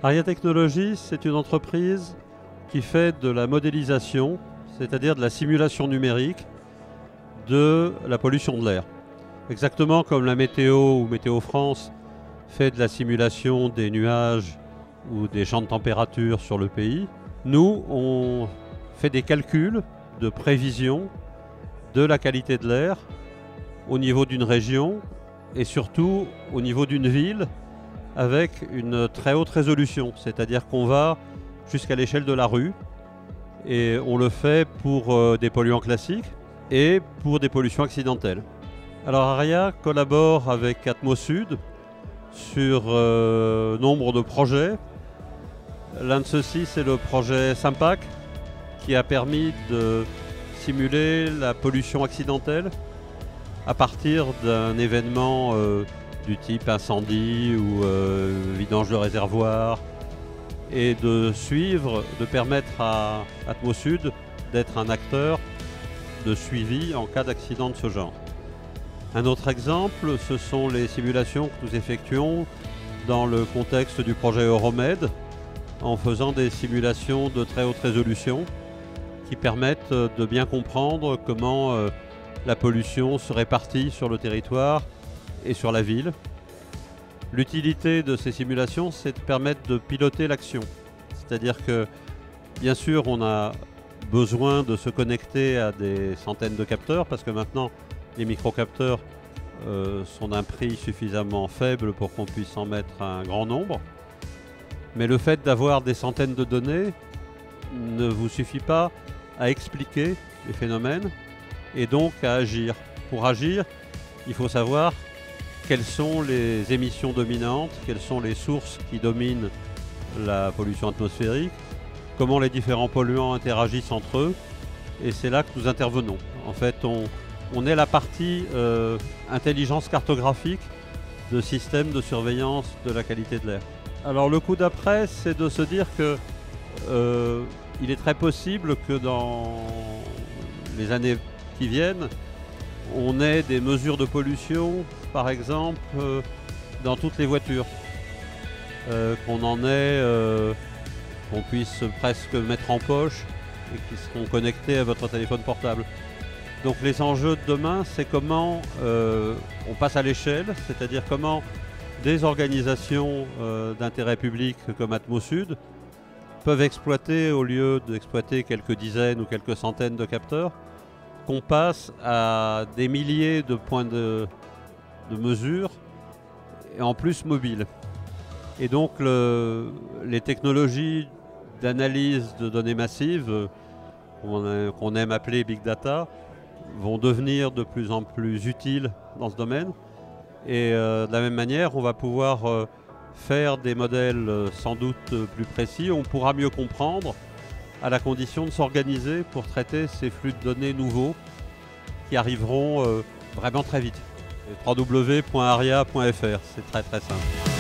Aria Technologies, c'est une entreprise qui fait de la modélisation, c'est-à-dire de la simulation numérique de la pollution de l'air. Exactement comme la météo ou Météo France fait de la simulation des nuages ou des champs de température sur le pays, nous, on fait des calculs de prévision de la qualité de l'air au niveau d'une région et surtout au niveau d'une ville avec une très haute résolution, c'est-à-dire qu'on va jusqu'à l'échelle de la rue et on le fait pour des polluants classiques et pour des pollutions accidentelles. Alors Aria collabore avec Atmosud sur nombre de projets. L'un de ceux-ci, c'est le projet SIMPAC qui a permis de simuler la pollution accidentelle à partir d'un événement du type incendie ou vidange de réservoir et de suivre, de permettre à Atmosud d'être un acteur de suivi en cas d'accident de ce genre. Un autre exemple, ce sont les simulations que nous effectuons dans le contexte du projet Euromed en faisant des simulations de très haute résolution qui permettent de bien comprendre comment la pollution se répartit sur le territoire et sur la ville. L'utilité de ces simulations, c'est de permettre de piloter l'action. C'est-à-dire que, bien sûr, on a besoin de se connecter à des centaines de capteurs parce que maintenant, les microcapteurs sont d'un prix suffisamment faible pour qu'on puisse en mettre un grand nombre. Mais le fait d'avoir des centaines de données ne vous suffit pas à expliquer les phénomènes et donc à agir. Pour agir, il faut savoir quelles sont les émissions dominantes, quelles sont les sources qui dominent la pollution atmosphérique, comment les différents polluants interagissent entre eux, et c'est là que nous intervenons. En fait, on est la partie intelligence cartographique de système de surveillance de la qualité de l'air. Alors le coup d'après, c'est de se dire que il est très possible que dans les années qui viennent, on ait des mesures de pollution, par exemple, dans toutes les voitures. Qu'on puisse presque mettre en poche et qui seront connectés à votre téléphone portable. Donc les enjeux de demain, c'est comment on passe à l'échelle, c'est-à-dire comment des organisations d'intérêt public comme Atmosud peuvent exploiter, au lieu d'exploiter quelques dizaines ou quelques centaines de capteurs, qu'on passe à des milliers de points de mesure, et en plus mobiles. Et donc les technologies d'analyse de données massives, qu'on aime appeler Big Data, vont devenir de plus en plus utiles dans ce domaine. Et de la même manière, on va pouvoir faire des modèles sans doute plus précis. On pourra mieux comprendre à la condition de s'organiser pour traiter ces flux de données nouveaux qui arriveront vraiment très vite. www.aria.fr, c'est très très simple.